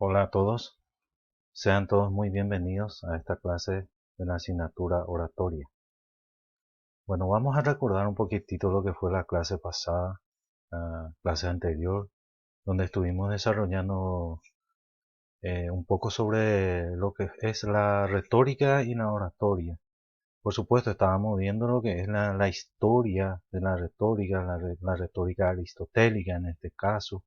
Hola a todos, sean todos muy bienvenidos a esta clase de la asignatura oratoria. Bueno, vamos a recordar un poquitito lo que fue la clase pasada, la clase anterior, donde estuvimos desarrollando un poco sobre lo que es la retórica y la oratoria. Por supuesto, estábamos viendo lo que es la historia de la retórica, la retórica aristotélica en este caso.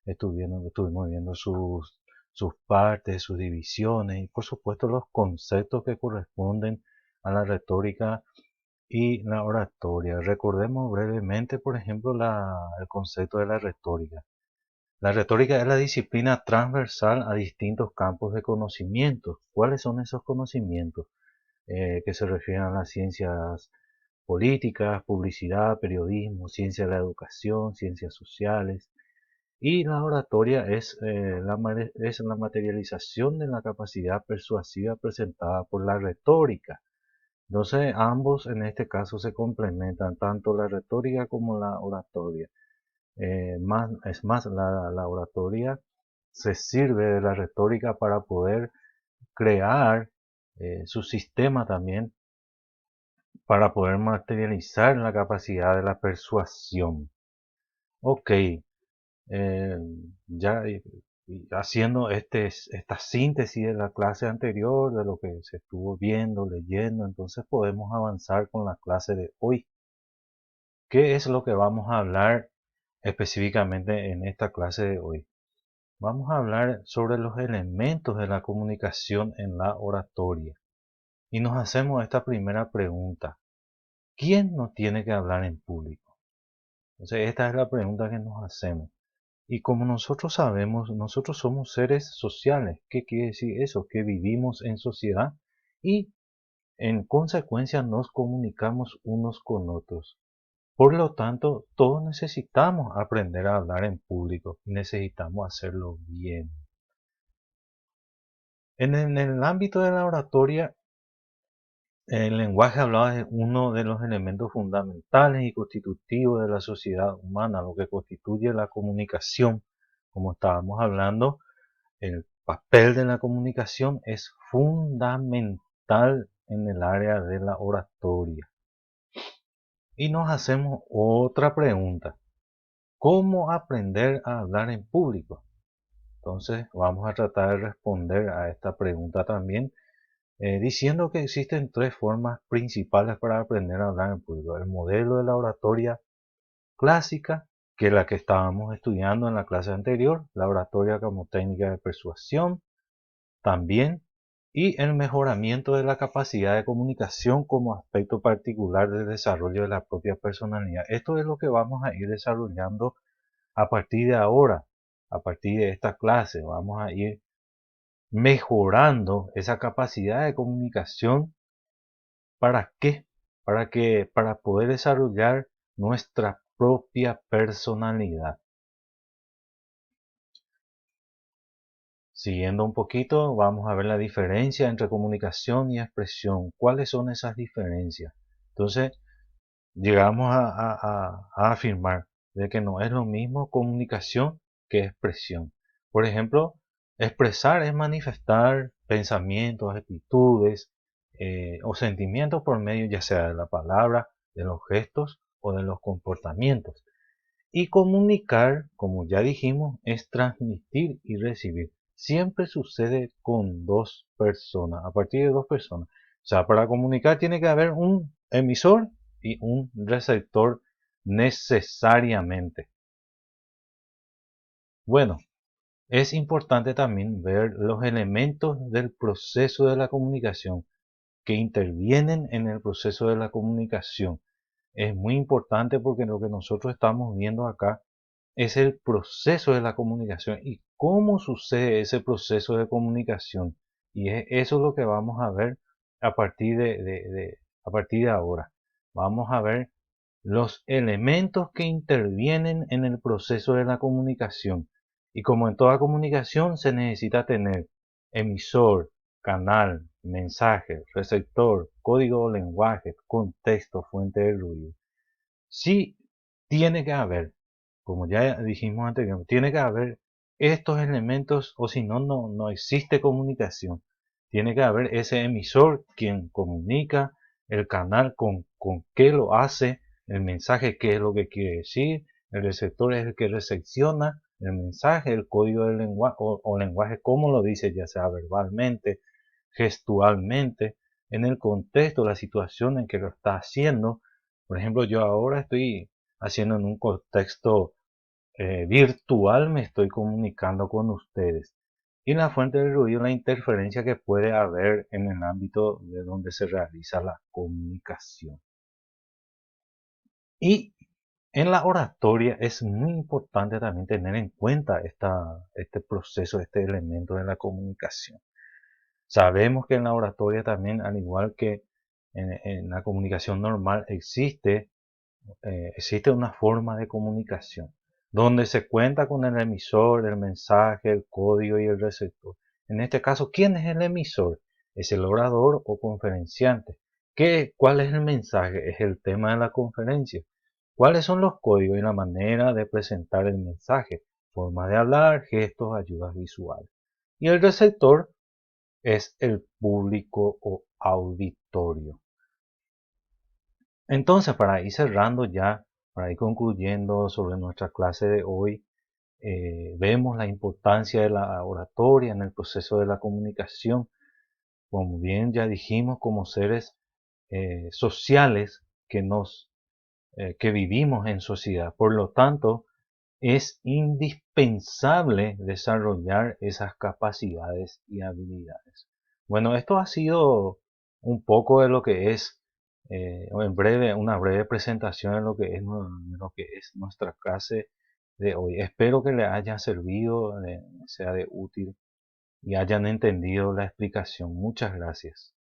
Estuvimos viendo sus partes, sus divisiones y por supuesto los conceptos que corresponden a la retórica y la oratoria. Recordemos brevemente, por ejemplo, el concepto de la retórica. La retórica es la disciplina transversal a distintos campos de conocimiento. ¿Cuáles son esos conocimientos? Que se refieren a las ciencias políticas, publicidad, periodismo, ciencia de la educación, ciencias sociales. Y la oratoria es la materialización de la capacidad persuasiva presentada por la retórica. Entonces, ambos en este caso se complementan, tanto la retórica como la oratoria. La oratoria se sirve de la retórica para poder crear su sistema también, para poder materializar la capacidad de la persuasión. Ok, eh, ya haciendo esta síntesis de la clase anterior, de lo que se estuvo viendo, leyendo, entonces podemos avanzar con la clase de hoy. ¿Qué es lo que vamos a hablar específicamente en esta clase de hoy? Vamos a hablar sobre los elementos de la comunicación en la oratoria. Y nos hacemos esta primera pregunta. ¿Quién no tiene que hablar en público? Entonces, esta es la pregunta que nos hacemos. Y como nosotros sabemos, nosotros somos seres sociales. ¿Qué quiere decir eso? Que vivimos en sociedad y en consecuencia nos comunicamos unos con otros. Por lo tanto, todos necesitamos aprender a hablar en público y necesitamos hacerlo bien. En el ámbito de la oratoria, el lenguaje hablado es uno de los elementos fundamentales y constitutivos de la sociedad humana, lo que constituye la comunicación. Como estábamos hablando, el papel de la comunicación es fundamental en el área de la oratoria. Y nos hacemos otra pregunta. ¿Cómo aprender a hablar en público? Entonces vamos a tratar de responder a esta pregunta también, diciendo que existen tres formas principales para aprender a hablar en público. El modelo de la oratoria clásica, que es la que estábamos estudiando en la clase anterior, la oratoria como técnica de persuasión, también, y el mejoramiento de la capacidad de comunicación como aspecto particular del desarrollo de la propia personalidad. Esto es lo que vamos a ir desarrollando a partir de ahora, a partir de esta clase. Vamos a ir mejorando esa capacidad de comunicación. ¿Para qué? Para poder desarrollar nuestra propia personalidad. Siguiendo un poquito, vamos a ver la diferencia entre comunicación y expresión. ¿Cuáles son esas diferencias? Entonces, llegamos a afirmar de que no es lo mismo comunicación que expresión. Por ejemplo, expresar es manifestar pensamientos, actitudes o sentimientos por medio ya sea de la palabra, de los gestos o de los comportamientos. Y comunicar, como ya dijimos, es transmitir y recibir. Siempre sucede con dos personas, a partir de dos personas. O sea, para comunicar tiene que haber un emisor y un receptor necesariamente. Bueno, es importante también ver los elementos del proceso de la comunicación que intervienen en el proceso de la comunicación. Es muy importante porque lo que nosotros estamos viendo acá es el proceso de la comunicación y cómo sucede ese proceso de comunicación. Y eso es lo que vamos a ver a partir a partir de ahora. Vamos a ver los elementos que intervienen en el proceso de la comunicación. Y como en toda comunicación se necesita tener emisor, canal, mensaje, receptor, código o lenguaje, contexto, fuente de ruido. Sí tiene que haber, como ya dijimos anteriormente, tiene que haber estos elementos, o si no, no existe comunicación. Tiene que haber ese emisor quien comunica, el canal con qué lo hace, el mensaje qué es lo que quiere decir, el receptor es el que recepciona el mensaje, el código del lenguaje o lenguaje cómo lo dice, ya sea verbalmente, gestualmente, en el contexto, la situación en que lo está haciendo. Por ejemplo, yo ahora estoy haciendo en un contexto virtual, me estoy comunicando con ustedes. Y la fuente del ruido, la interferencia que puede haber en el ámbito de donde se realiza la comunicación. Y en la oratoria es muy importante también tener en cuenta este proceso, este elemento de la comunicación. Sabemos que en la oratoria también, al igual que en la comunicación normal, existe una forma de comunicación donde se cuenta con el emisor, el mensaje, el código y el receptor. En este caso, ¿quién es el emisor? ¿Es el orador o conferenciante? ¿Cuál es el mensaje? Es el tema de la conferencia. ¿Cuáles son los códigos y la manera de presentar el mensaje? Forma de hablar, gestos, ayudas visuales. Y el receptor es el público o auditorio. Entonces, para ir cerrando ya, para ir concluyendo sobre nuestra clase de hoy, vemos la importancia de la oratoria en el proceso de la comunicación. Como bien ya dijimos, como seres sociales que vivimos en sociedad. Por lo tanto, es indispensable desarrollar esas capacidades y habilidades. Bueno, esto ha sido un poco de lo que es, una breve presentación de lo que es nuestra clase de hoy. Espero que les haya servido, sea de útil y hayan entendido la explicación. Muchas gracias.